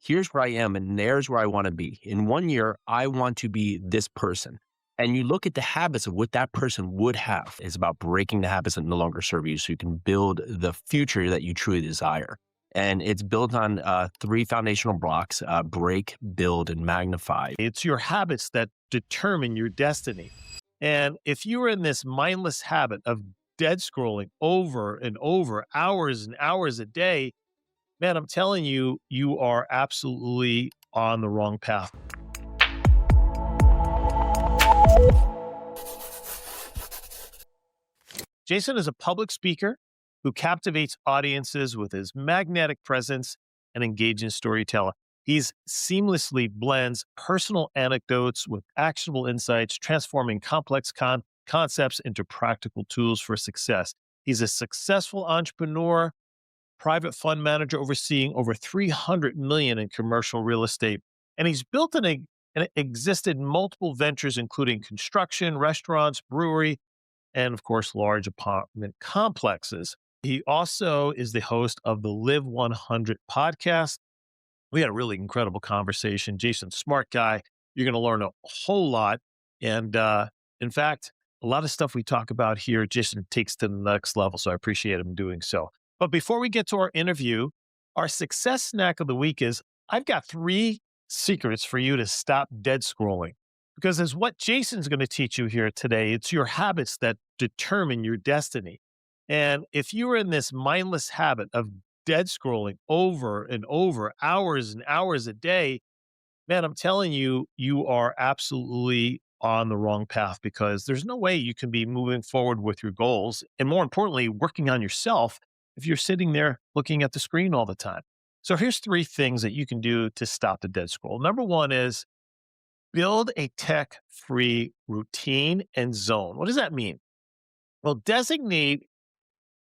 here's where I am and there's where I want to be. In 1 year, I want to be this person. And you look at the habits of what that person would have. It's about breaking the habits that no longer serve you so you can build the future that you truly desire. And it's built on three foundational blocks, break, build, and magnify. It's your habits that determine your destiny. And if you are in this mindless habit of dead scrolling over and over, hours and hours a day, man, I'm telling you, you are absolutely on the wrong path. Jason is a public speaker who captivates audiences with his magnetic presence and engaging storytelling. He's seamlessly blends personal anecdotes with actionable insights, transforming complex concepts into practical tools for success. He's a successful entrepreneur, private fund manager overseeing over 300 million in commercial real estate. And he's built and existed multiple ventures, including construction, restaurants, brewery, and of course, large apartment complexes. He also is the host of the Live 100 podcast. We had a really incredible conversation. Jason's a smart guy. You're going to learn a whole lot. And in fact, a lot of stuff we talk about here, Jason takes to the next level. So I appreciate him doing so. But before we get to our interview, our success snack of the week is I've got 3 secrets for you to stop dead scrolling. Because as what Jason's going to teach you here today, it's your habits that determine your destiny. And if you are in this mindless habit of dead scrolling over and over, hours and hours a day, man, I'm telling you, you are absolutely on the wrong path because there's no way you can be moving forward with your goals. And more importantly, working on yourself if you're sitting there looking at the screen all the time. So here's 3 things that you can do to stop the dead scroll. Number 1 is build a tech-free routine and zone. What does that mean? Well, designate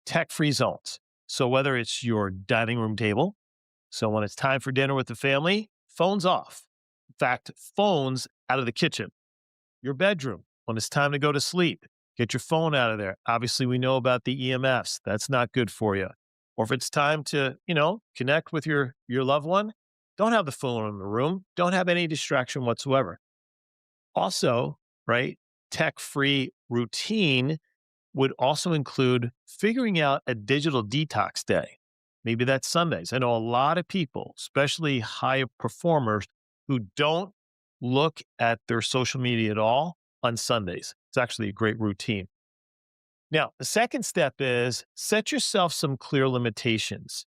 tech-free zones. So whether it's your dining room table, so when it's time for dinner with the family, phones off. In fact, phones out of the kitchen. Your bedroom, when it's time to go to sleep, get your phone out of there. Obviously, we know about the EMFs. That's not good for you. Or if it's time to, connect with your loved one, don't have the phone in the room. Don't have any distraction whatsoever. Also, right, tech-free routine would also include figuring out a digital detox day. Maybe that's Sundays. I know a lot of people, especially high performers, who don't look at their social media at all on Sundays. It's actually a great routine. Now, the second step is set yourself some clear limitations.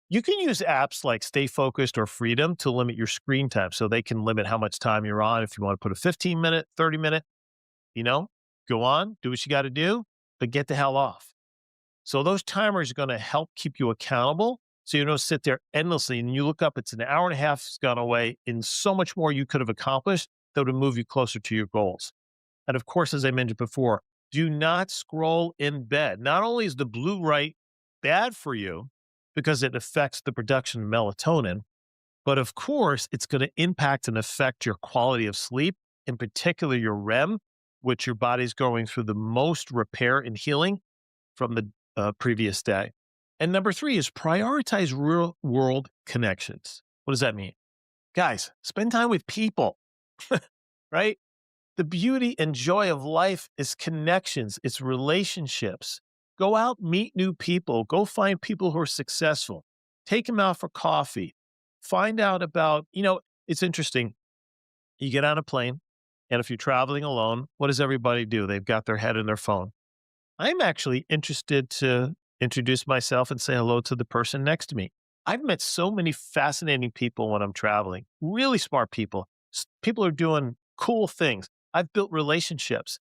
You can use apps like Stay Focused or Freedom to limit your screen time so they can limit how much time you're on. If you want to put a 15-minute, 30-minute, go on, do what you got to do, but get the hell off. So those timers are going to help keep you accountable so you don't sit there endlessly and you look up, it's an hour and a half has gone away and so much more you could have accomplished that would move you closer to your goals. And of course, as I mentioned before, do not scroll in bed. Not only is the blue light bad for you because it affects the production of melatonin, but of course, it's going to impact and affect your quality of sleep, in particular your REM, which your body's going through the most repair and healing from the previous day. And number 3 is prioritize real world connections. What does that mean? Guys, spend time with people, right? The beauty and joy of life is connections, it's relationships. Go out, meet new people, go find people who are successful, take them out for coffee, find out about, it's interesting. You get on a plane, and if you're traveling alone, what does everybody do? They've got their head in their phone. I'm actually interested to introduce myself and say hello to the person next to me. I've met so many fascinating people when I'm traveling, really smart people. People are doing cool things. I've built relationships.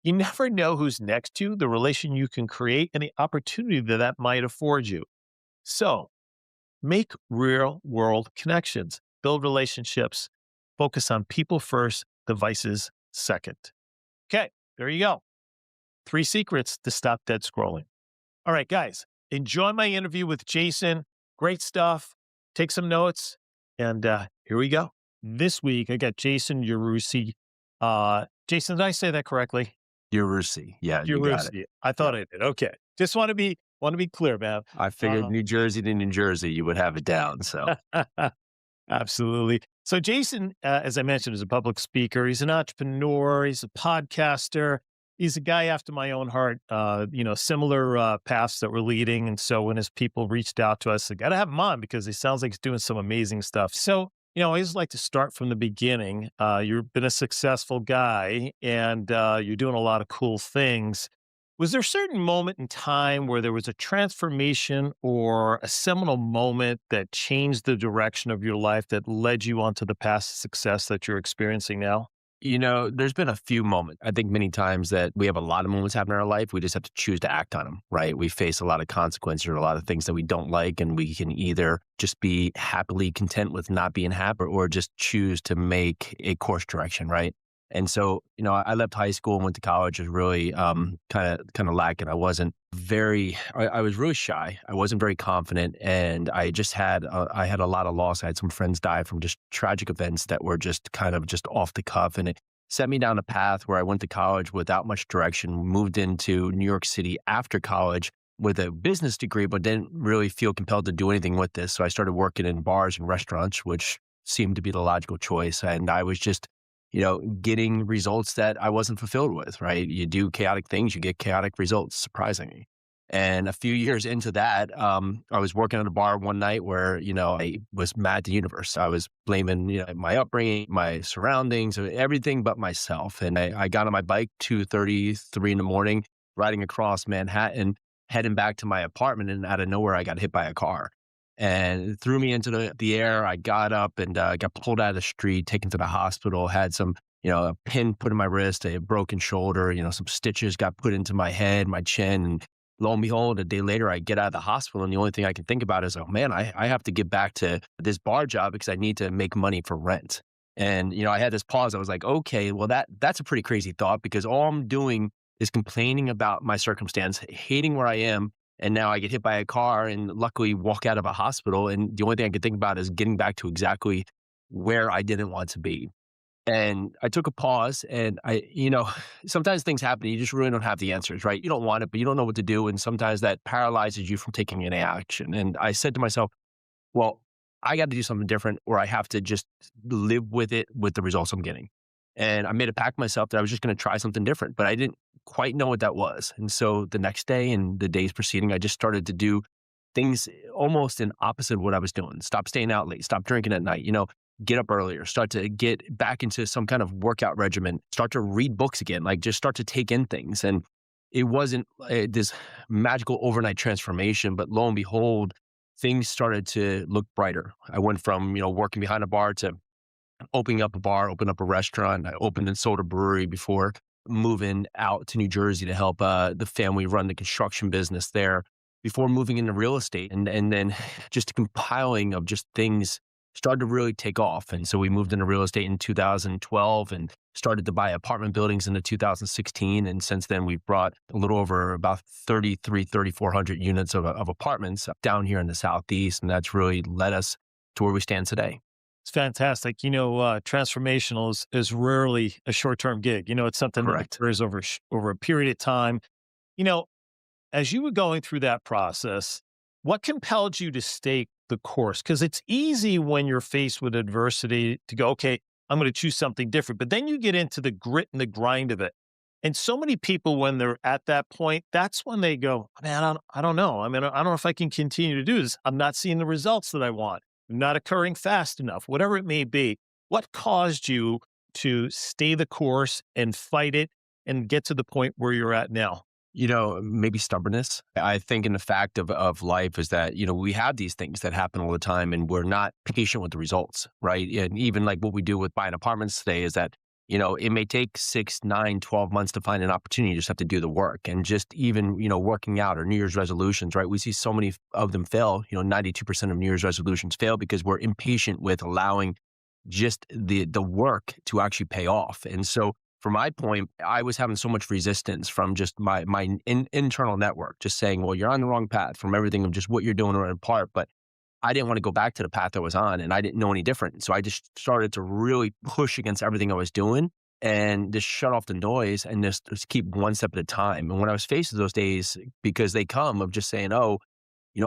You never know who's next to you, the relation you can create, and the opportunity that might afford you. So make real world connections, build relationships, focus on people first, devices second. Okay, there you go. 3 secrets to stop dead scrolling. All right, guys, enjoy my interview with Jason. Great stuff. Take some notes. And here we go. This week, I got Jason Yarusi. Jason, did I say that correctly? Yarusi. Yeah, you got it. Yarusi. I thought I did. Okay. Just want to be clear, man. I figured New Jersey to New Jersey, you would have it down. So Absolutely. So Jason, as I mentioned, is a public speaker. He's an entrepreneur. He's a podcaster. He's a guy after my own heart. Similar paths that we're leading. And so when his people reached out to us, I got to have him on because he sounds like he's doing some amazing stuff. So I always like to start from the beginning. You've been a successful guy, and you're doing a lot of cool things. Was there a certain moment in time where there was a transformation or a seminal moment that changed the direction of your life that led you onto the path of success that you're experiencing now? There's been a few moments. I think many times that we have a lot of moments happen in our life. We just have to choose to act on them, right? We face a lot of consequences or a lot of things that we don't like, and we can either just be happily content with not being happy or just choose to make a course direction, right? And so, I left high school and went to college. Was really kind of lacking. I was really shy. I wasn't very confident, and I had a lot of loss. I had some friends die from just tragic events that were just kind of just off the cuff, and it set me down a path where I went to college without much direction. Moved into New York City after college with a business degree, but didn't really feel compelled to do anything with this. So I started working in bars and restaurants, which seemed to be the logical choice, and I was just getting results that I wasn't fulfilled with, right? You do chaotic things, you get chaotic results, surprisingly. And a few years into that, I was working at a bar one night where, I was mad at the universe. I was blaming, my upbringing, my surroundings, everything but myself. And I got on my bike 2:33 in the morning, riding across Manhattan, heading back to my apartment. And out of nowhere, I got hit by a car and it threw me into the air. I got up and got pulled out of the street, taken to the hospital, had some, a pin put in my wrist, a broken shoulder, some stitches got put into my head, my chin. And lo and behold, a day later, I get out of the hospital. And the only thing I can think about is, oh man, I have to get back to this bar job because I need to make money for rent. And, I had this pause. I was like, okay, well, that's a pretty crazy thought because all I'm doing is complaining about my circumstance, hating where I am, and now I get hit by a car and luckily walk out of a hospital. And the only thing I could think about is getting back to exactly where I didn't want to be. And I took a pause and sometimes things happen. You just really don't have the answers, right? You don't want it, but you don't know what to do. And sometimes that paralyzes you from taking any action. And I said to myself, well, I got to do something different or I have to just live with it with the results I'm getting. And I made a pact with myself that I was just going to try something different, but I didn't quite know what that was. And so the next day and the days preceding, I just started to do things almost in opposite of what I was doing. Stop staying out late, stop drinking at night, get up earlier, start to get back into some kind of workout regimen, start to read books again, like just start to take in things. And it wasn't this magical overnight transformation, but lo and behold, things started to look brighter. I went from, working behind a bar to opening up a bar, opened up a restaurant. I opened and sold a brewery before moving out to New Jersey to help the family run the construction business there before moving into real estate. And then just a compiling of just things started to really take off. And so we moved into real estate in 2012 and started to buy apartment buildings into 2016. And since then, we've brought a little over about 3,400 units of apartments down here in the Southeast. And that's really led us to where we stand today. It's fantastic. Transformational is rarely a short-term gig. It's something that Correct. occurs over a period of time. You know, as you were going through that process, what compelled you to stay the course? Because it's easy when you're faced with adversity to go, okay, I'm going to choose something different. But then you get into the grit and the grind of it. And so many people, when they're at that point, that's when they go, man, I don't know. I mean, I don't know if I can continue to do this. I'm not seeing the results that I want. Not occurring fast enough, whatever it may be. What caused you to stay the course and fight it and get to the point where you're at now? Maybe stubbornness. I think in the fact of life is that, we have these things that happen all the time and we're not patient with the results, right? And even like what we do with buying apartments today is that, it may take 6, 9, 12 months to find an opportunity. You just have to do the work. And just even, working out or New Year's resolutions, right? We see so many of them fail. 92% of New Year's resolutions fail because we're impatient with allowing just the work to actually pay off. And so from my point, I was having so much resistance from just my internal network, just saying, well, you're on the wrong path from everything of just what you're doing right apart. But I didn't want to go back to the path I was on and I didn't know any different. So I just started to really push against everything I was doing and just shut off the noise and just keep one step at a time. And when I was faced with those days, because they come of just saying, oh,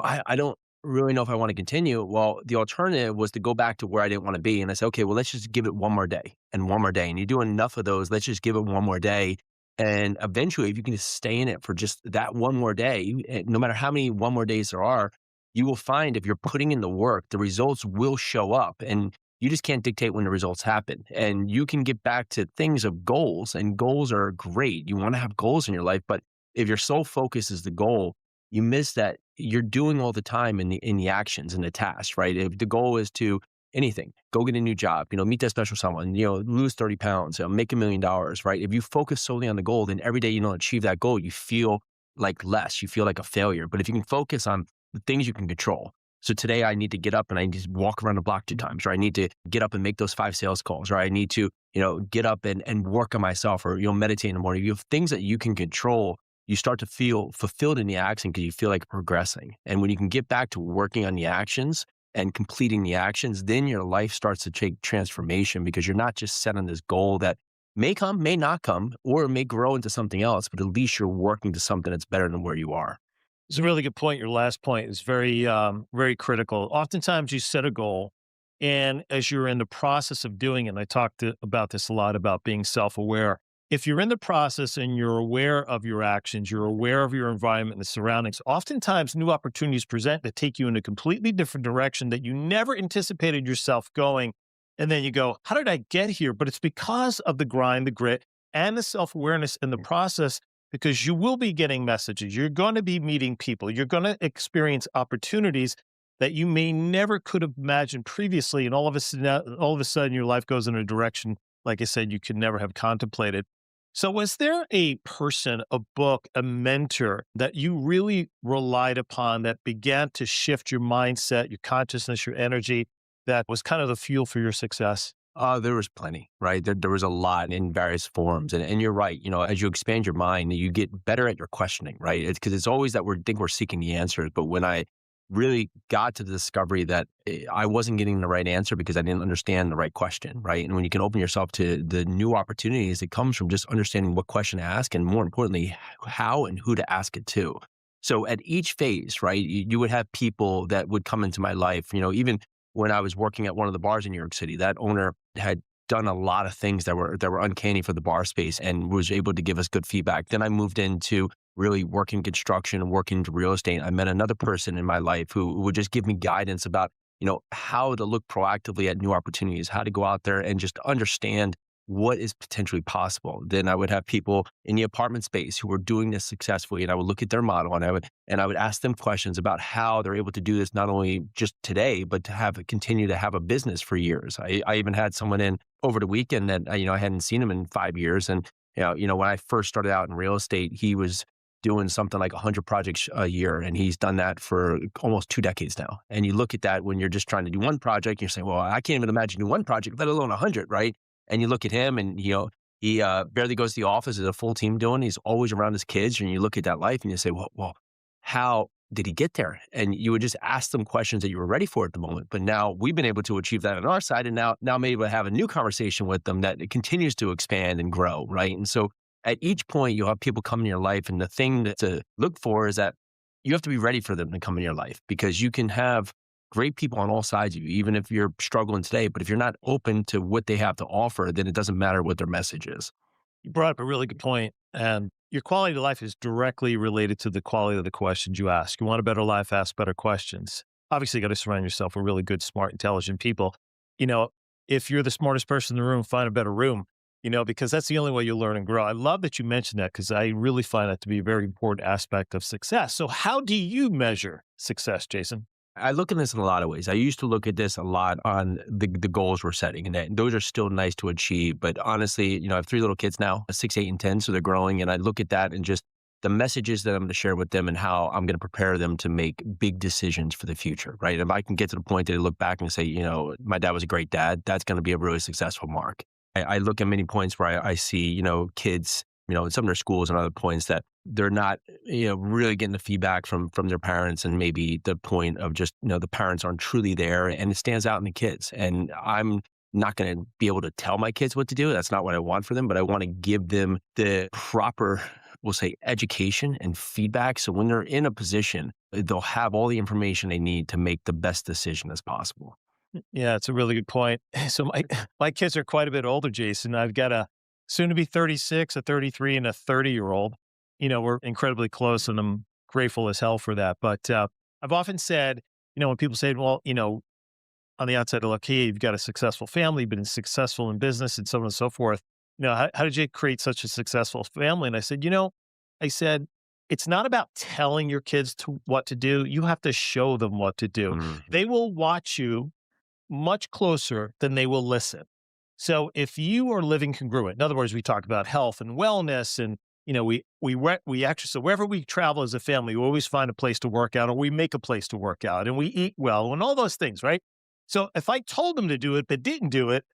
I don't really know if I want to continue. Well, the alternative was to go back to where I didn't want to be. And I said, okay, well, let's just give it one more day and one more day. And you do enough of those, let's just give it one more day. And eventually, if you can just stay in it for just that one more day, no matter how many one more days there are, you will find if you're putting in the work, the results will show up. And you just can't dictate when the results happen. And you can get back to things of goals, and goals are great. You want to have goals in your life, but if your sole focus is the goal, you miss that you're doing all the time in the actions and the tasks, right? If the goal is to anything, go get a new job, meet that special someone, lose 30 pounds, make $1 million, right? If you focus solely on the goal, then every day you don't achieve that goal, you feel like less, you feel like a failure. But if you can focus on the things you can control. So today I need to get up and I need to walk around the block 2 times, or I need to get up and make those 5 sales calls, or I need to, get up and work on myself, or, meditate in the morning. You have things that you can control. You start to feel fulfilled in the action because you feel like progressing. And when you can get back to working on the actions and completing the actions, then your life starts to take transformation because you're not just set on this goal that may come, may not come, or may grow into something else, but at least you're working to something that's better than where you are. It's a really good point. Your last point is very critical. Oftentimes, you set a goal, and as you're in the process of doing it, and I about this a lot about being self-aware. If you're in the process and you're aware of your actions, you're aware of your environment and the surroundings, oftentimes new opportunities present that take you in a completely different direction that you never anticipated yourself going. And then you go, how did I get here? But it's because of the grind, the grit, and the self-awareness in the process, because you will be getting messages. You're going to be meeting people. You're going to experience opportunities that you may never could have imagined previously. And all of a sudden your life goes in a direction, like I said, you could never have contemplated. So was there a person, a book, a mentor that you really relied upon that began to shift your mindset, your consciousness, your energy, that was kind of the fuel for your success? There was plenty, right? There was a lot in various forms. And you're right. As you expand your mind, you get better at your questioning, right? It's because it's always that we're seeking the answers. But when I really got to the discovery that I wasn't getting the right answer because I didn't understand the right question, right? And when you can open yourself to the new opportunities, it comes from just understanding what question to ask, and more importantly, how and who to ask it to. So at each phase, right, you would have people that would come into my life, even when I was working at one of the bars in New York City, that owner had done a lot of things that were uncanny for the bar space and was able to give us good feedback. Then I moved into really working construction and working into real estate. I met another person in my life who would just give me guidance about, how to look proactively at new opportunities, how to go out there and just understand what is potentially possible. Then I would have people in the apartment space who were doing this successfully, and I would look at their model and I would ask them questions about how they're able to do this not only just today, but to continue to have a business for years. I even had someone in over the weekend that I hadn't seen him in 5 years, and when I first started out in real estate, he was doing something like 100 projects a year, and he's done that for almost 2 decades now. And you look at that when you're just trying to do one project, you're saying, well, I can't even imagine doing one project, let alone 100, right? And you look at him and, he barely goes to the office. There's a full team doing. He's always around his kids. And you look at that life and you say, well, how did he get there? And you would just ask them questions that you were ready for at the moment. But now we've been able to achieve that on our side. And now I'm able to have a new conversation with them that it continues to expand and grow, right? And so at each point, you'll have people come in your life. And the thing to look for is that you have to be ready for them to come in your life, because you can have great people on all sides of you, even if you're struggling today. But if you're not open to what they have to offer, then it doesn't matter what their message is. You brought up a really good point, and your quality of life is directly related to the quality of the questions you ask. You want a better life, ask better questions. Obviously, you got to surround yourself with really good, smart, intelligent people. You know, if you're the smartest person in the room, find a better room, because that's the only way you'll learn and grow. I love that you mentioned that, because I really find that to be a very important aspect of success. So how do you measure success, Jason? I look at this in a lot of ways. I used to look at this a lot on the goals we're setting, and those are still nice to achieve. But honestly, I have 3 little kids now, 6, 8, and 10, so they're growing. And I look at that and just the messages that I'm going to share with them and how I'm going to prepare them to make big decisions for the future, right? If I can get to the point that they look back and say, my dad was a great dad, that's going to be a really successful mark. I look at many points where I see, kids, in some of their schools and other points that they're not, really getting the feedback from their parents, and maybe the point of just, the parents aren't truly there, and it stands out in the kids. And I'm not going to be able to tell my kids what to do. That's not what I want for them, but I want to give them the proper, we'll say, education and feedback. So when they're in a position they'll have all the information they need to make the best decision as possible. Yeah, it's a really good point. So my kids are quite a bit older, Jason. I've got a soon to be 36, a 33, and a 30-year-old. We're incredibly close, and I'm grateful as hell for that. But I've often said, when people say, well, on the outside, look, hey, you've got a successful family, been successful in business and so on and so forth. How did you create such a successful family? And I said, it's not about telling your kids what to do. You have to show them what to do. Mhm. They will watch you much closer than they will listen. So if you are living congruent, in other words, we talk about health and wellness, and we actually, so wherever we travel as a family, we always find a place to work out, or we make a place to work out, and we eat well, and all those things, right? So if I told them to do it but didn't do it,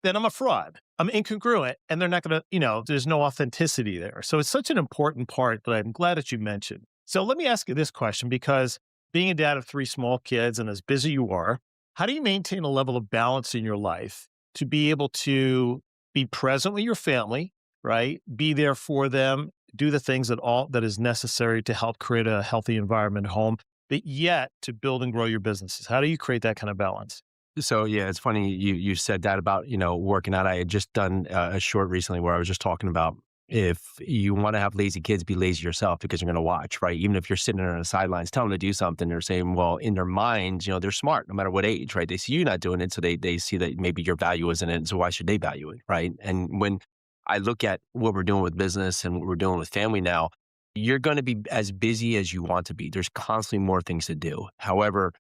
then I'm a fraud. I'm incongruent, and they're not going to, there's no authenticity there. So it's such an important part that I'm glad that you mentioned. So let me ask you this question, because being a dad of three small kids and as busy you are, how do you maintain a level of balance in your life to be able to be present with your family, right? Be there for them, do the things that is necessary to help create a healthy environment at home, but yet to build and grow your businesses. How do you create that kind of balance? So yeah, it's funny you said that about working out. I had just done a short recently where I was just talking about if you want to have lazy kids, be lazy yourself because you're going to watch, right? Even if you're sitting there on the sidelines, tell them to do something. They're saying, well, in their minds, they're smart no matter what age, right? They see you not doing it, so they see that maybe your value isn't in it. So why should they value it, right? And when I look at what we're doing with business and what we're doing with family now, you're going to be as busy as you want to be. There's constantly more things to do. However,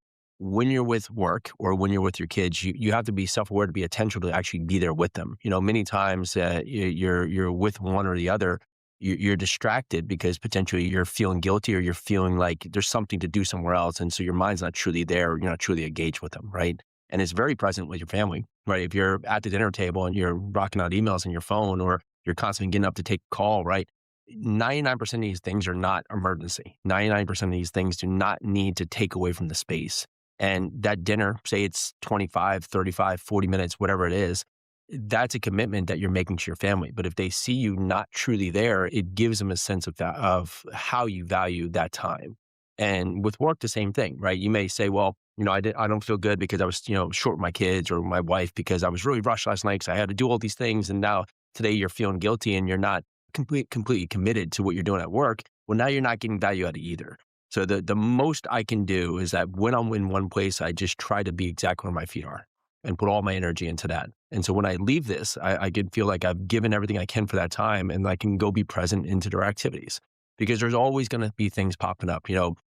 when you're with work or when you're with your kids, you have to be self-aware to be intentional to actually be there with them. Many times you're with one or the other, you're distracted because potentially you're feeling guilty or you're feeling like there's something to do somewhere else. And so your mind's not truly there. You're not truly engaged with them, right? And it's very present with your family, right? If you're at the dinner table and you're rocking out emails on your phone or you're constantly getting up to take a call, right? 99% of these things are not emergency. 99% of these things do not need to take away from the space. And that dinner, say it's 25, 35, 40 minutes, whatever it is, that's a commitment that you're making to your family. But if they see you not truly there, it gives them a sense of that, of how you value that time. And with work, the same thing, right? You may say, well, I don't feel good because I was, short with my kids or my wife because I was really rushed last night because I had to do all these things. And now today you're feeling guilty and you're not completely committed to what you're doing at work. Well, now you're not getting value out of either. So the most I can do is that when I'm in one place, I just try to be exactly where my feet are and put all my energy into that. And so when I leave this, I can feel like I've given everything I can for that time and I can go be present into their activities because there's always going to be things popping up.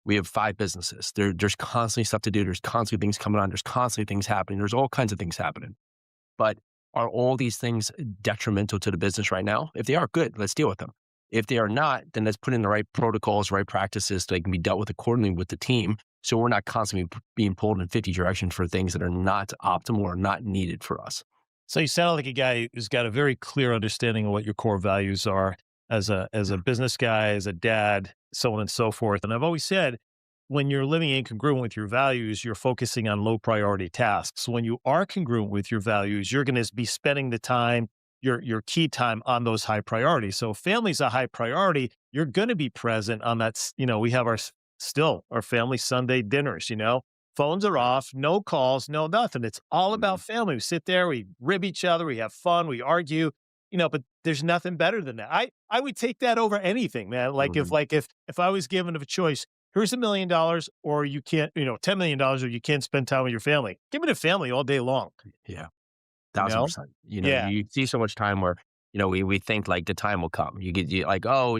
We have 5 businesses. There's constantly stuff to do. There's constantly things coming on. There's constantly things happening. There's all kinds of things happening. But are all these things detrimental to the business right now? If they are, good, let's deal with them. If they are not, then let's put in the right protocols, right practices so they can be dealt with accordingly with the team. So we're not constantly being pulled in 50 directions for things that are not optimal or not needed for us. So you sound like a guy who's got a very clear understanding of what your core values are as a business guy, as a dad, so on and so forth. And I've always said, when you're living incongruent with your values, you're focusing on low priority tasks. When you are congruent with your values, you're going to be spending the time, your key time on those high priorities. So if family's a high priority, you're going to be present on that. We have still our family Sunday dinners, phones are off, no calls, no nothing. It's all about Mhm. family. We sit there, we rib each other, we have fun, we argue, but there's nothing better than that. I would take that over anything, man. Mhm. If I was given a choice, here's $1 million or you can't, $10 million or you can't spend time with your family. Give me the family all day long, Yeah. you know? 1,000%. Yeah. You see so much time where, we think like the time will come. You like, oh,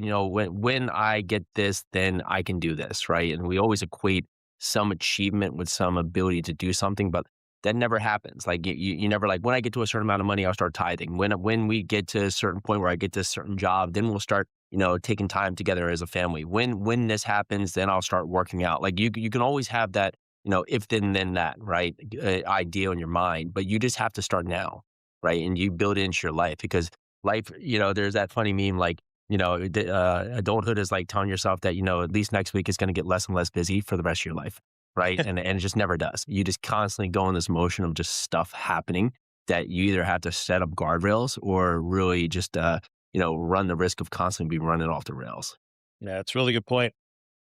when I get this, then I can do this, right? And we always equate some achievement with some ability to do something, but that never happens. Like you never like when I get to a certain amount of money, I'll start tithing. When we get to a certain point where I get to a certain job, then we'll start, taking time together as a family. When this happens, then I'll start working out. Like you can always have that if then that, right? Idea in your mind, but you just have to start now, right? And you build it into your life because life, there's that funny meme like, adulthood is like telling yourself that, at least next week is going to get less and less busy for the rest of your life, right? And it just never does. You just constantly go in this motion of just stuff happening that you either have to set up guardrails or really just, run the risk of constantly be running off the rails. Yeah, it's a really good point.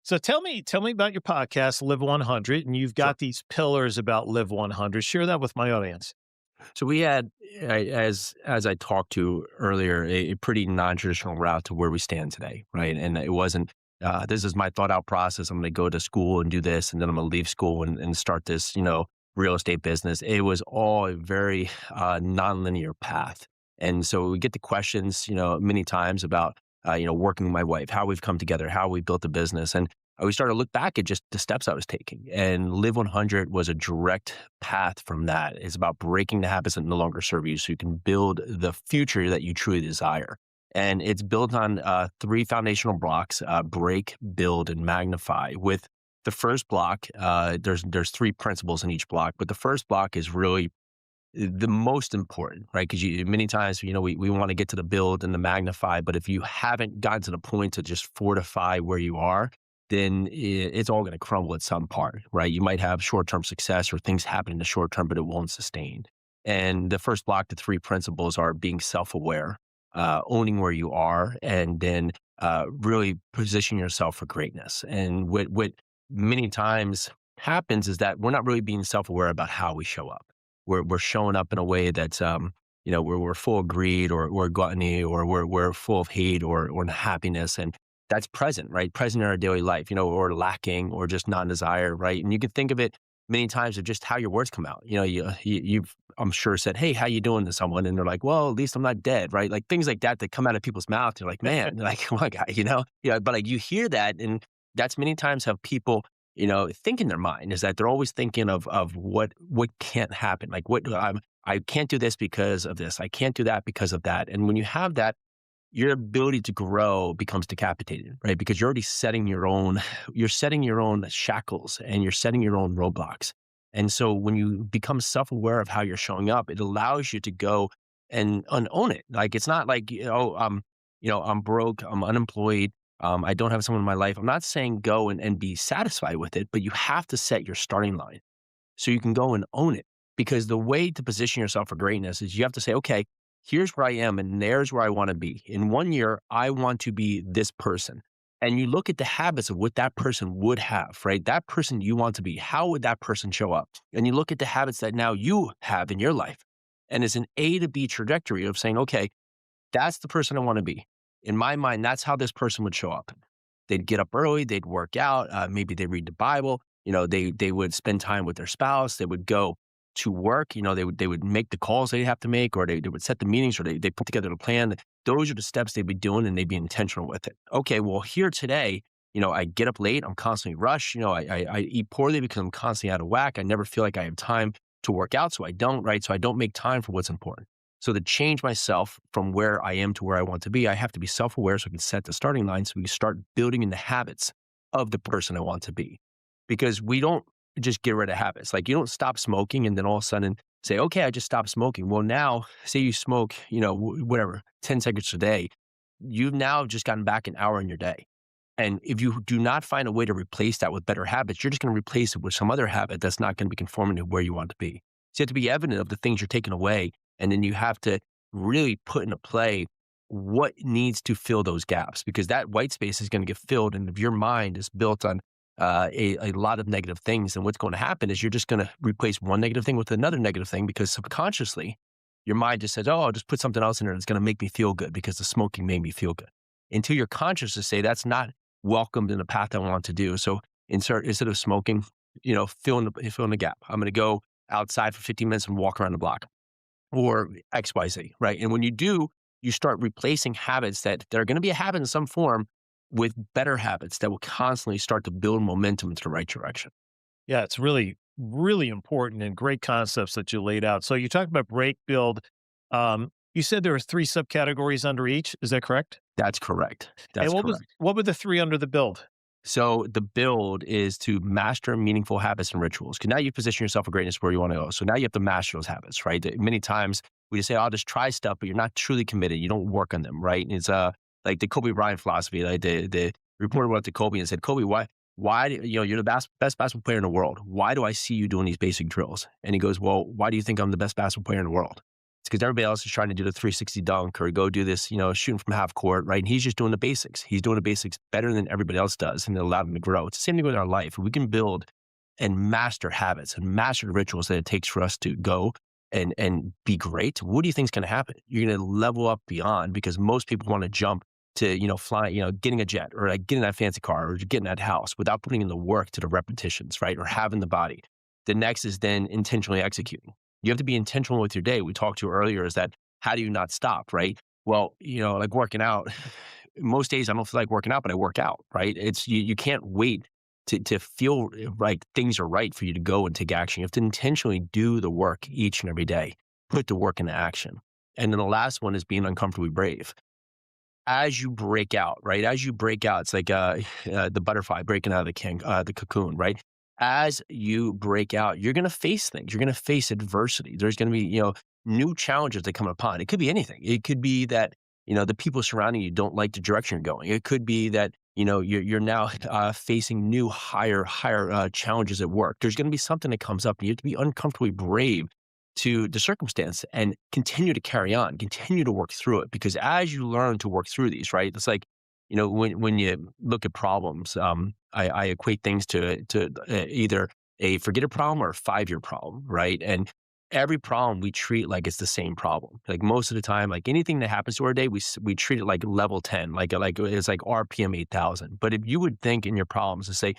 So tell me about your podcast, Live 100, and you've Sure. got these pillars about Live 100. Share that with my audience. So we had, as I talked to earlier, a pretty non-traditional route to where we stand today, right? And it wasn't. This is my thought out process. I'm going to go to school and do this, and then I'm going to leave school and start this, real estate business. It was all a very non-linear path, and so we get the questions, many times about, working with my wife, how we've come together, how we built the business, and we started to look back at just the steps I was taking. And Live 100 was a direct path from that. It's about breaking the habits that no longer serve you so you can build the future that you truly desire. And it's built on three foundational blocks: break, build, and magnify. With the first block, there's three principles in each block, but the first block is really the most important, right? Because many times, we want to get to the build and the magnify, but if you haven't gotten to the point to just fortify where you are, then it's all going to crumble at some part, right? You might have short-term success or things happen in the short term, but it won't sustain. And the first block, the three principles are being self-aware, owning where you are, and then really position yourself for greatness. And what many times happens is that we're not really being self-aware about how we show up. We're showing up in a way that's we're full of greed or gluttony, or we're full of hate or unhappiness, and that's present, right? Present in our daily life, or lacking or just non-desire, right? And you can think of it many times of just how your words come out. You've I'm sure said, "Hey, how you doing?" to someone, and they're like, "Well, at least I'm not dead," right? Like things like that come out of people's mouth. You're like, "Man," like, "Come on, guy," Yeah, but like you hear that, and that's many times how people think in their mind is that they're always thinking of what can't happen. Like I can't do this because of this. I can't do that because of that. And when you have that, your ability to grow becomes decapitated, right? Because you're setting your own shackles and you're setting your own roadblocks. And so when you become self-aware of how you're showing up, it allows you to go and own it. Like it's not like, I'm broke, I'm unemployed, I don't have someone in my life. I'm not saying go and be satisfied with it, but you have to set your starting line so you can go and own it. Because the way to position yourself for greatness is you have to say, okay, here's where I am and there's where I want to be. In 1 year, I want to be this person. And you look at the habits of what that person would have, right? That person you want to be, how would that person show up? And you look at the habits that now you have in your life. And it's an A to B trajectory of saying, okay, that's the person I want to be. In my mind, that's how this person would show up. They'd get up early, they'd work out, maybe they read the Bible, they would spend time with their spouse, they would go to work, they would make the calls they have to make, or they would set the meetings, or they put together a plan. Those are the steps they'd be doing, and they'd be intentional with it. Okay, well, here today, I get up late, I'm constantly rushed, I eat poorly because I'm constantly out of whack. I never feel like I have time to work out, so I don't, right? So I don't make time for what's important. So to change myself from where I am to where I want to be, I have to be self-aware so I can set the starting line so we can start building in the habits of the person I want to be. Because we don't just get rid of habits. Like you don't stop smoking and then all of a sudden say, okay, I just stopped smoking. Well, now say you smoke, whatever, 10 seconds a day, you've now just gotten back an hour in your day. And if you do not find a way to replace that with better habits, you're just going to replace it with some other habit that's not going to be conforming to where you want to be. So you have to be evident of the things you're taking away. And then you have to really put into play what needs to fill those gaps, because that white space is going to get filled. And if your mind is built on a lot of negative things, then what's going to happen is you're just going to replace one negative thing with another negative thing, because subconsciously your mind just says, oh, I'll just put something else in there that's going to make me feel good because the smoking made me feel good. Until you're conscious to say that's not welcomed in the path I want to do. So instead of smoking, fill in the gap. I'm going to go outside for 15 minutes and walk around the block, or XYZ, right? And when you do, you start replacing habits that are going to be a habit in some form with better habits that will constantly start to build momentum into the right direction. Yeah, it's really, really important and great concepts that you laid out. So you talked about break, build. You said there were three subcategories under each. Is that correct? That's correct. And That's correct. what were the three under the build? So the build is to master meaningful habits and rituals. Because now you position yourself for greatness where you want to go. So now you have to master those habits, right? Many times we just say, "Oh, I'll just try stuff," but you're not truly committed. You don't work on them, right? And it's like the Kobe Bryant philosophy. Like the reporter went up to Kobe and said, "Kobe, you're the best basketball player in the world. Why do I see you doing these basic drills?" And he goes, "Well, why do you think I'm the best basketball player in the world?" because everybody else is trying to do the 360 dunk or go do this, shooting from half court, right? And he's just doing the basics. He's doing the basics better than everybody else does, and it allowed him to grow. It's the same thing with our life. We can build and master habits and master the rituals that it takes for us to go and be great. What do you think is going to happen? You're going to level up beyond, because most people want to jump to, fly, getting a jet or like getting that fancy car or getting that house without putting in the work to the repetitions, right? Or having the body. The next is then intentionally executing. You have to be intentional with your day. We talked to earlier is that how do you not stop, right? Well, like working out, most days I don't feel like working out, but I work out, right? It's you can't wait to feel like things are right for you to go and take action. You have to intentionally do the work each and every day, put the work into action. And then the last one is being uncomfortably brave. As you break out, right? As you break out, it's like the butterfly breaking out of the cocoon, right? As you break out, you're going to face things. You're going to face adversity. There's going to be, new challenges that come upon. It could be anything. It could be that, the people surrounding you don't like the direction you're going. It could be that, you're now facing new, higher challenges at work. There's going to be something that comes up, and you have to be uncomfortably brave to the circumstance and continue to carry on, continue to work through it. Because as you learn to work through these, right? It's like, when you look at problems, I equate things to either a forget a problem or a 5-year problem, right? And every problem we treat like it's the same problem. Like most of the time, like anything that happens to our day, we treat it like level 10, like it's like RPM 8,000. But if you would think in your problems to say,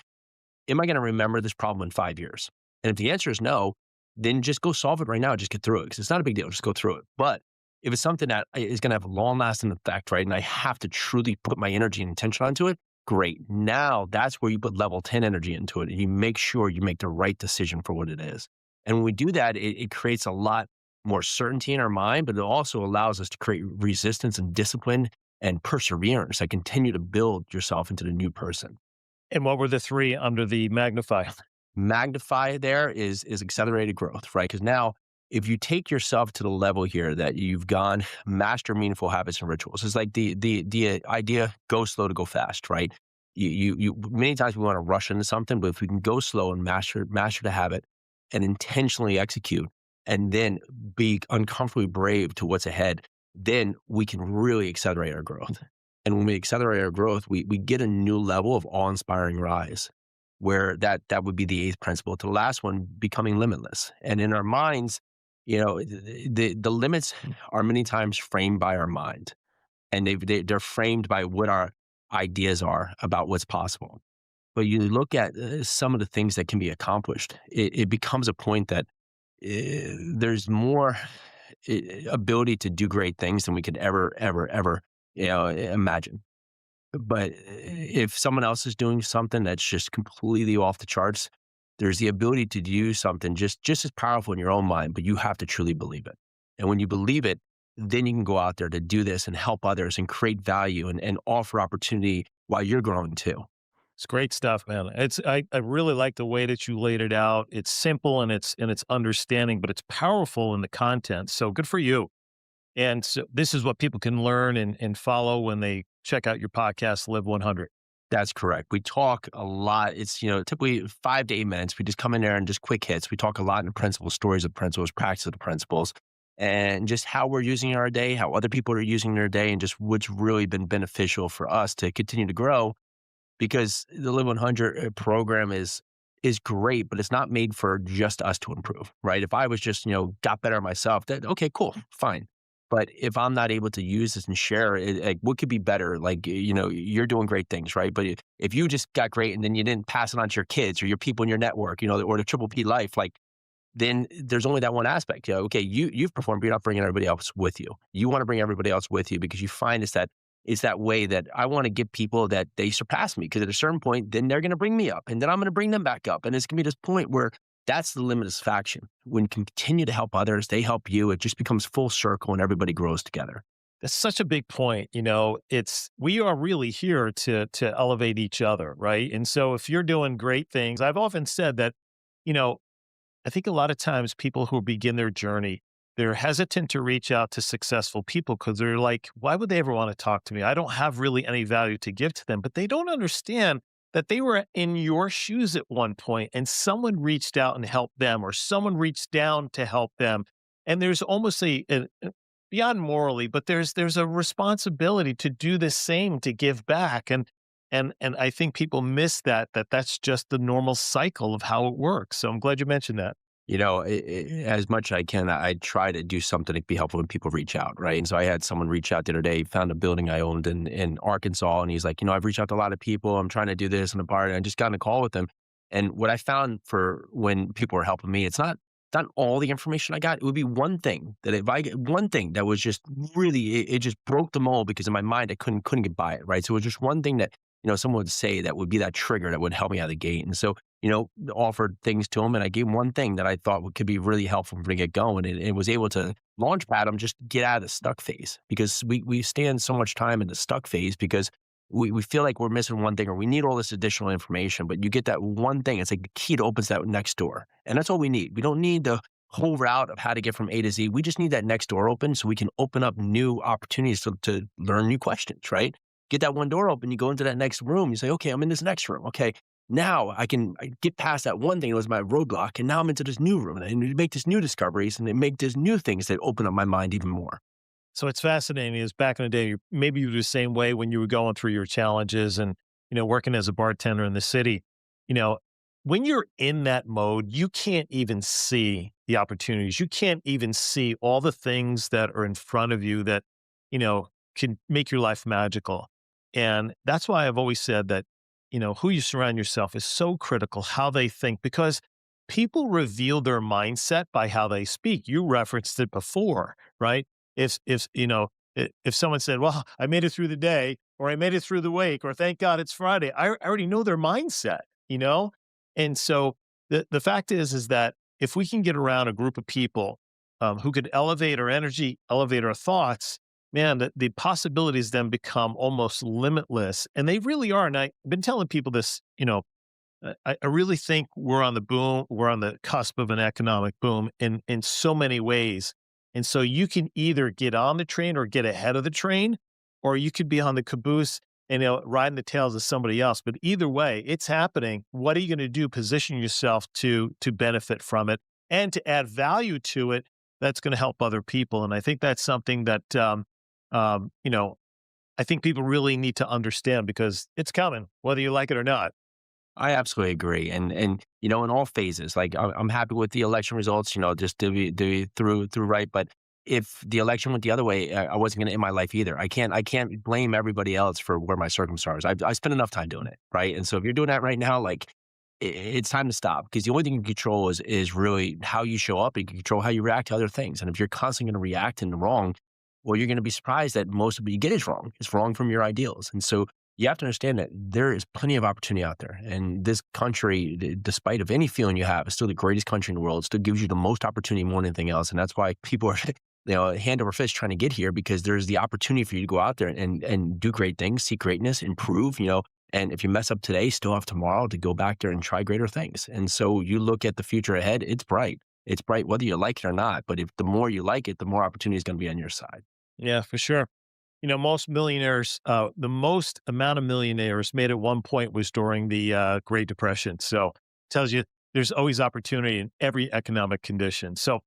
am I going to remember this problem in 5 years? And if the answer is no, then just go solve it right now. Just get through it, because it's not a big deal. Just go through it. But if it's something that is going to have a long lasting effect, right, and I have to truly put my energy and intention onto it, great. Now that's where you put level 10 energy into it, and you make sure you make the right decision for what it is. And when we do that, it creates a lot more certainty in our mind, but it also allows us to create resistance and discipline and perseverance that continue to build yourself into the new person. And what were the three under the Magnify? Magnify there is accelerated growth, right? Because now if you take yourself to the level here that you've gone master meaningful habits and rituals, it's like the idea go slow to go fast, right? You many times we want to rush into something, but if we can go slow and master the habit and intentionally execute, and then be uncomfortably brave to what's ahead, then we can really accelerate our growth. And when we accelerate our growth, we get a new level of awe-inspiring rise, where that would be the eighth principle. To the last one, becoming limitless. And in our minds, the limits are many times framed by our mind, and they're framed by what our ideas are about what's possible. But you look at some of the things that can be accomplished, it becomes a point that there's more ability to do great things than we could ever imagine. But if someone else is doing something that's just completely off the charts, there's the ability to do something just as powerful in your own mind, but you have to truly believe it. And when you believe it, then you can go out there to do this and help others and create value and offer opportunity while you're growing too. It's great stuff, man. I really like the way that you laid it out. It's simple and it's understanding, but it's powerful in the content. So good for you. And so this is what people can learn and follow when they check out your podcast, Live 100. That's correct. We talk a lot. It's, typically 5 to 8 minutes. We just come in there and just quick hits. We talk a lot in principles, stories of principles, practice of the principles, and just how we're using our day, how other people are using their day, and just what's really been beneficial for us to continue to grow. Because the Live 100 program is great, but it's not made for just us to improve, right? If I was just, got better myself, that okay, cool, fine. But if I'm not able to use this and share it, like what could be better? Like, you're doing great things, right? But if you just got great and then you didn't pass it on to your kids or your people in your network, or the triple P life, like, then there's only that one aspect. Okay, you've performed, but you're not bringing everybody else with you. You want to bring everybody else with you because you find it's that way that I want to give people that they surpass me, because at a certain point, then they're going to bring me up, and then I'm going to bring them back up, and it's going to be this point where that's the limitless faction. When you continue to help others, they help you. It just becomes full circle, and everybody grows together. That's such a big point. We are really here to elevate each other, right? And so if you're doing great things, I've often said that, you know, I think a lot of times people who begin their journey, they're hesitant to reach out to successful people because they're like, why would they ever want to talk to me? I don't have really any value to give to them, but they don't understand that they were in your shoes at one point and someone reached out and helped them, or someone reached down to help them. And there's almost beyond morally, but there's a responsibility to do the same, to give back. And I think people miss that's just the normal cycle of how it works. So I'm glad you mentioned that. As much as I can, I try to do something to be helpful when people reach out, right? And so I had someone reach out the other day, he found a building I owned in Arkansas, and he's like, I've reached out to a lot of people. I'm trying to do this and a part, and I just got in a call with them. And what I found for when people were helping me, it's not all the information I got. It would be one thing that if I get one thing that was just really, it just broke the mold because in my mind I couldn't get by it, right? So it was just one thing that someone would say that would be that trigger that would help me out of the gate. And so offered things to him, and I gave him one thing that I thought could be really helpful for him to get going, and was able to launch pad him, just get out of the stuck phase, because we stand so much time in the stuck phase because we feel like we're missing one thing or we need all this additional information. But you get that one thing, it's like the key that opens that next door, and that's all we need. We don't need the whole route of how to get from A to Z. We just need that next door open so we can open up new opportunities to learn new questions, right? Get that one door open, you go into that next room, you say, okay, I'm in this next room. Okay, now I get past that one thing that was my roadblock, and now I'm into this new room, and you make this new discoveries, and they make these new things that open up my mind even more. So it's fascinating is back in the day, maybe you were the same way when you were going through your challenges and, working as a bartender in the city. You know, when you're in that mode, you can't even see the opportunities. You can't even see all the things that are in front of you that, can make your life magical. And that's why I've always said that, who you surround yourself is so critical, how they think, because people reveal their mindset by how they speak. You referenced it before, right? If someone said, "Well, I made it through the day," or "I made it through the week," or "Thank God it's Friday," I already know their mindset, And so the fact is that if we can get around a group of people who could elevate our energy, elevate our thoughts, man, the possibilities then become almost limitless, and they really are. And I've been telling people this, I really think we're on the boom. We're on the cusp of an economic boom in so many ways. And so you can either get on the train or get ahead of the train, or you could be on the caboose and riding the tails of somebody else. But either way, it's happening. What are you going to do? Position yourself to benefit from it and to add value to it. That's going to help other people. And I think that's something that um, you know I think people really need to understand because it's coming, whether you like it or not. I absolutely agree, and in all phases, like I'm happy with the election results, just to be through right. But if the election went the other way, I wasn't going to end my life either. I can't blame everybody else for where my circumstances are. I spent enough time doing it, right? And so if you're doing that right now, like it's time to stop, because the only thing you can control is really how you show up. You can control how you react to other things, and if you're constantly going to react in the wrong, well, you're going to be surprised that most of what you get is wrong. It's wrong from your ideals, and so you have to understand that there is plenty of opportunity out there. And this country, despite of any feeling you have, is still the greatest country in the world. It still gives you the most opportunity more than anything else. And that's why people are, hand over fist trying to get here, because there's the opportunity for you to go out there and do great things, see greatness, improve, and if you mess up today, still have tomorrow to go back there and try greater things. And so you look at the future ahead, it's bright. It's bright whether you like it or not. But if the more you like it, the more opportunity is going to be on your side. Yeah, for sure. Most millionaires, the most amount of millionaires made at one point was during the Great Depression. So tells you there's always opportunity in every economic condition. So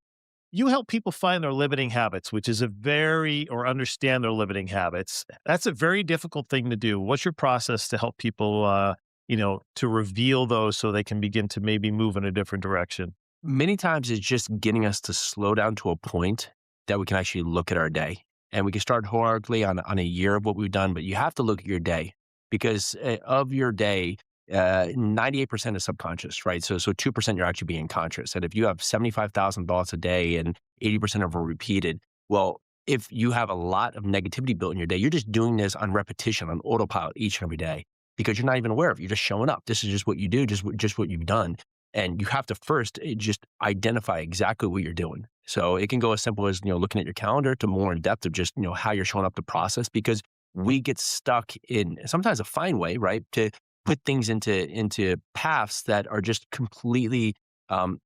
you help people find their limiting habits, which is or understand their limiting habits. That's a very difficult thing to do. What's your process to help people, to reveal those so they can begin to maybe move in a different direction? Many times it's just getting us to slow down to a point that we can actually look at our day, and we can start wholeheartedly on a year of what we've done. But you have to look at your day, because of your day, 98% is subconscious, right? So 2% you're actually being conscious. And if you have 75,000 thoughts a day and 80% of them are repeated, well, if you have a lot of negativity built in your day, you're just doing this on repetition, on autopilot each and every day, because you're not even aware of it. You're just showing up. This is just what you do, just what you've done. And you have to first just identify exactly what you're doing. So it can go as simple as, looking at your calendar, to more in depth of just, how you're showing up the process, because we get stuck in sometimes a fine way, right? To put things into paths that are just completely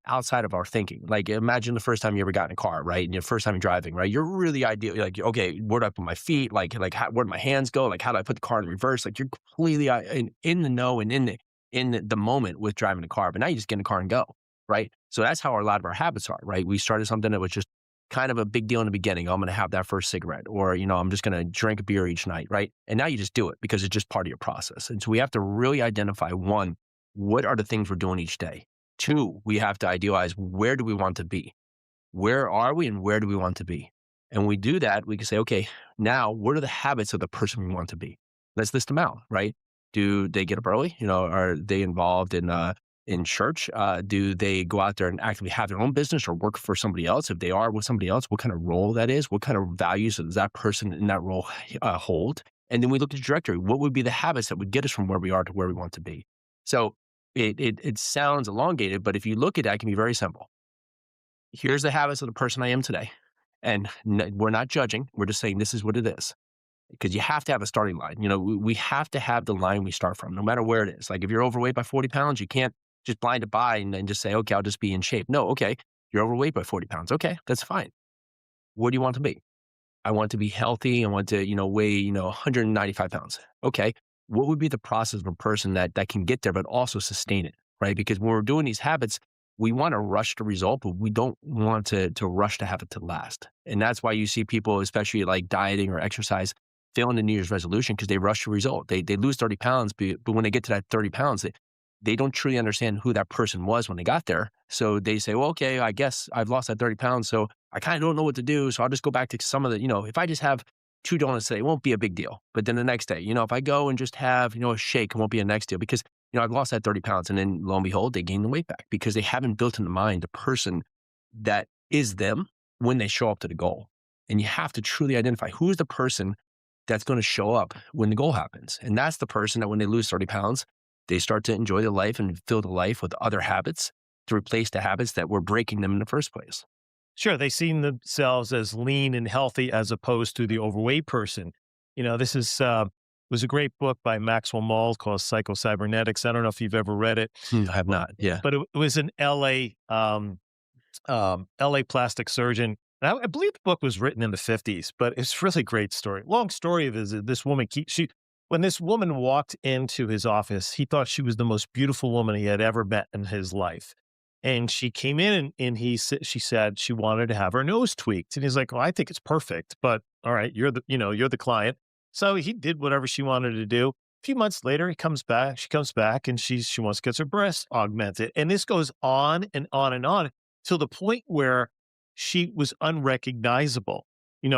outside of our thinking. Like imagine the first time you ever got in a car, right? And your first time you're driving, right? You're really ideal. Like, okay, where do I put my feet? Like where do my hands go? Like how do I put the car in reverse? Like you're completely in the know and in the moment with driving a car. But now you just get in the car and go, right? So that's how a lot of our habits are, right? We started something that was just kind of a big deal in the beginning. I'm going to have that first cigarette, or, I'm just going to drink a beer each night, right? And now you just do it because it's just part of your process. And so we have to really identify, one, what are the things we're doing each day? Two, we have to idealize, where do we want to be? Where are we and where do we want to be? And when we do that, we can say, okay, now what are the habits of the person we want to be? Let's list them out, right? Do they get up early? Are they involved in church? Do they go out there and actively have their own business or work for somebody else? If they are with somebody else, what kind of role that is? What kind of values does that person in that role hold? And then we look at the trajectory. What would be the habits that would get us from where we are to where we want to be? So it sounds elongated, but if you look at it, it can be very simple. Here's the habits of the person I am today. And we're not judging. We're just saying this is what it is. Because you have to have a starting line. We have to have the line we start from, no matter where it is. Like if you're overweight by 40 pounds, you can't just blind to buy and just say, okay, I'll just be in shape. No, okay, you're overweight by 40 pounds. Okay, that's fine. What do you want to be? I want to be healthy. I want to, weigh, 195 pounds. Okay. What would be the process of a person that can get there, but also sustain it, right? Because when we're doing these habits, we want to rush the result, but we don't want to rush to have it to last. And that's why you see people, especially like dieting or exercise, failing the New Year's resolution because they rush the result. They lose 30 pounds, but when they get to that 30 pounds, they don't truly understand who that person was when they got there. So they say, well, okay, I guess I've lost that 30 pounds. So I kind of don't know what to do. So I'll just go back to some of the, if I just have two donuts today, it won't be a big deal. But then the next day, if I go and just have, a shake, it won't be a next deal because, I've lost that 30 pounds. And then lo and behold, they gain the weight back because they haven't built in the mind the person that is them when they show up to the goal. And you have to truly identify who is the person that's going to show up when the goal happens. And that's the person that when they lose 30 pounds, they start to enjoy the life and fill the life with other habits to replace the habits that were breaking them in the first place. Sure, they see themselves as lean and healthy as opposed to the overweight person. This is was a great book by Maxwell Maltz called Psycho-Cybernetics. I don't know if you've ever read it, I have not. Yeah. but it was an LA plastic surgeon. And I believe the book was written in the 50s, but it's really great story. Long story of it is that this woman when this woman walked into his office, he thought she was the most beautiful woman he had ever met in his life. And she came in and she said she wanted to have her nose tweaked. And he's like, well, I think it's perfect, but all right, you're the client. So he did whatever she wanted to do. A few months later, she comes back and she wants to get her breasts augmented. And this goes on and on and on till the point where she was unrecognizable,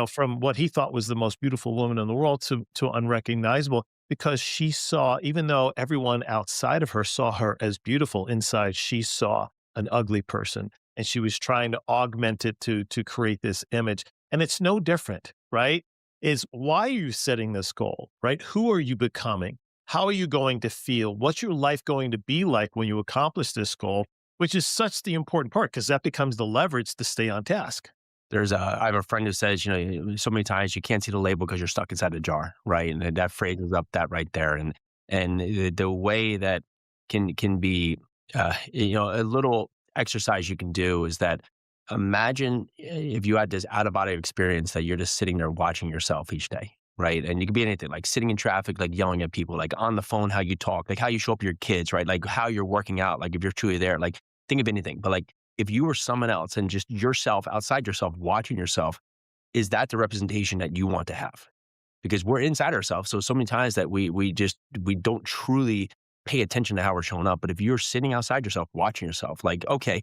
from what he thought was the most beautiful woman in the world to unrecognizable because she saw, even though everyone outside of her saw her as beautiful, inside she saw an ugly person and she was trying to augment it to create this image. And it's no different, right? Is why are you setting this goal, right? Who are you becoming? How are you going to feel? What's your life going to be like when you accomplish this goal? Which is such the important part because that becomes the leverage to stay on task. I have a friend who says, so many times you can't see the label because you're stuck inside a jar, right? And that phrase is up that right there. And the way that can be, a little exercise you can do is that imagine if you had this out of body experience that you're just sitting there watching yourself each day, right? And you could be anything like sitting in traffic, like yelling at people, like on the phone, how you talk, like how you show up your kids, right? Like how you're working out, like if you're truly there, like think of anything. But like if you were someone else and just yourself outside yourself, watching yourself, is that the representation that you want to have? Because we're inside ourselves. So many times that we don't truly pay attention to how we're showing up. But if you're sitting outside yourself, watching yourself, like, okay,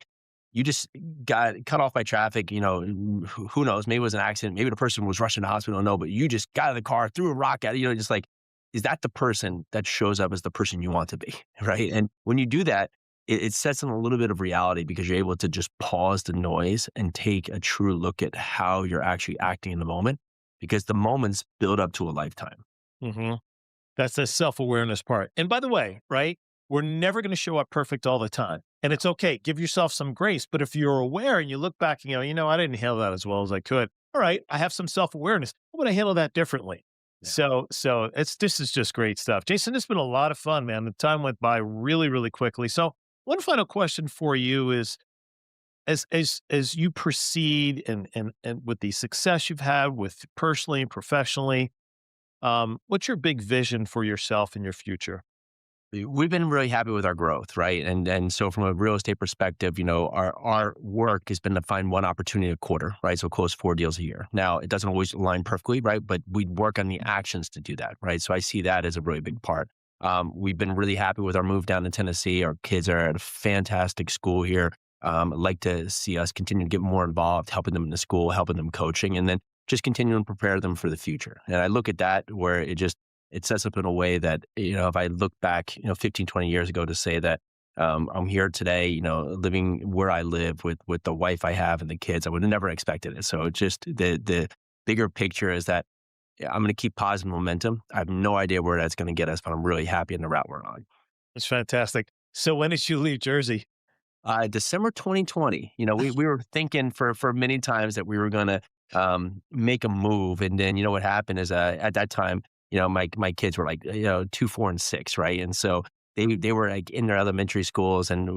you just got cut off by traffic, who knows? Maybe it was an accident. Maybe the person was rushing to the hospital. No, but you just got out of the car, threw a rock at it, just like, is that the person that shows up as the person you want to be, right? And when you do that, it sets in a little bit of reality because you're able to just pause the noise and take a true look at how you're actually acting in the moment because the moments build up to a lifetime. Mm-hmm. That's the self-awareness part. And by the way, right, we're never going to show up perfect all the time. And it's okay. Give yourself some grace. But if you're aware and you look back and I didn't handle that as well as I could. All right, I have some self-awareness. How would I handle that differently? Yeah. So this is just great stuff. Jason, it's been a lot of fun, man. The time went by really, really quickly. So one final question for you is, as you proceed and with the success you've had with personally and professionally, what's your big vision for yourself and your future? We've been really happy with our growth, right? And so from a real estate perspective, our work has been to find one opportunity a quarter, right? So close 4 deals a year. Now it doesn't always align perfectly, right? But we work on the actions to do that, right? So I see that as a really big part. We've been really happy with our move down to Tennessee. Our kids are at a fantastic school here. I'd like to see us continue to get more involved, helping them in the school, helping them coaching, and then just continuing to prepare them for the future. And I look at that where it sets up in a way that, if I look back, 15, 20 years ago to say that I'm here today, living where I live with the wife I have and the kids, I would have never expected it. So just the bigger picture is that yeah, I'm going to keep positive momentum. I have no idea where that's going to get us, but I'm really happy in the route we're on. It's fantastic. So when did you leave Jersey? December 2020, we were thinking for many times that we were gonna, make a move, and then, what happened is, at that time, my kids were like, 2, 4, and 6, right? And so they were, like, in their elementary schools, and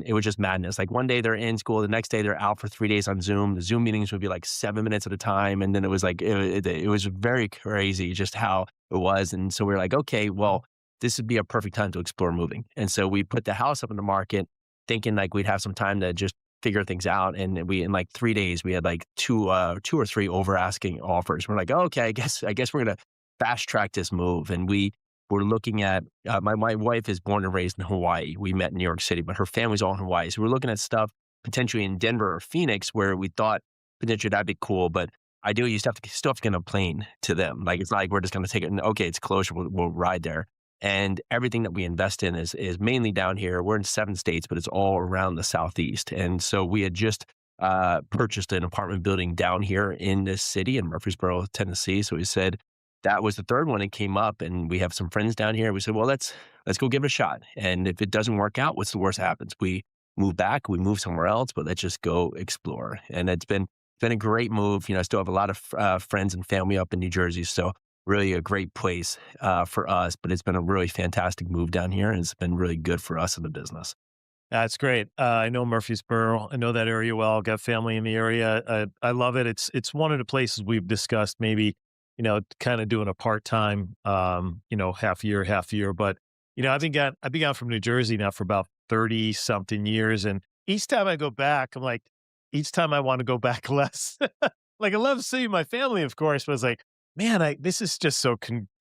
it was just madness. Like, one day they're in school, the next day they're out for 3 days on Zoom. The Zoom meetings would be, like, 7 minutes at a time, and then it was like, it was very crazy just how it was, and so we were like, "Okay, well, this would be a perfect time to explore moving." And so we put the house up in the market thinking like we'd have some time to just figure things out. And in like 3 days, we had like two or three over asking offers. We're like, oh, okay, I guess we're going to fast track this move. And we were looking at, my wife is born and raised in Hawaii. We met in New York City, but her family's all in Hawaii. So we're looking at stuff potentially in Denver or Phoenix where we thought potentially that'd be cool. But ideally, you still have to get on a plane to them. Like, it's not like we're just going to take it and okay, it's closer. We'll ride there. And everything that we invest in is mainly down here. We're in 7 states, but it's all around the Southeast. And so we had just purchased an apartment building down here in this city in Murfreesboro, Tennessee. So we said that was the third one that came up, and we have some friends down here. We said, well, let's go give it a shot. And if it doesn't work out, what's the worst that happens? We move back, we move somewhere else, but let's just go explore. And it's been a great move. I still have a lot of friends and family up in New Jersey, so really a great place for us, but it's been a really fantastic move down here, and it's been really good for us in the business. That's great. I know Murfreesboro. I know that area well. Got family in the area. I love it. It's one of the places we've discussed maybe, kind of doing a part-time, half year. But, I've been gone from New Jersey now for about 30 something years. And each time I go back, I'm like, each time I want to go back less. Like I love seeing my family, of course, but it's like, man, this is just so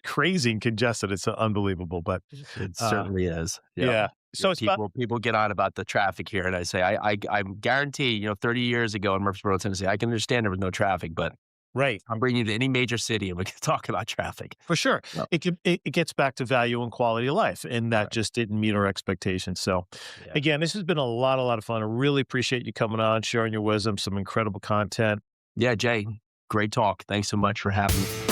crazy and congested. It's unbelievable. But It uh, certainly is. Yeah. yeah. Yeah, So it's about people get on about the traffic here, and I say, I guarantee, 30 years ago in Murfreesboro, Tennessee, I can understand there was no traffic, but right. I'll bring you to any major city and we can talk about traffic. For sure. Yep. It gets back to value and quality of life, and that Right. just didn't meet our expectations. So, Yeah. again, this has been a lot of fun. I really appreciate you coming on, sharing your wisdom, some incredible content. Yeah, Jay, great talk. Thanks so much for having me.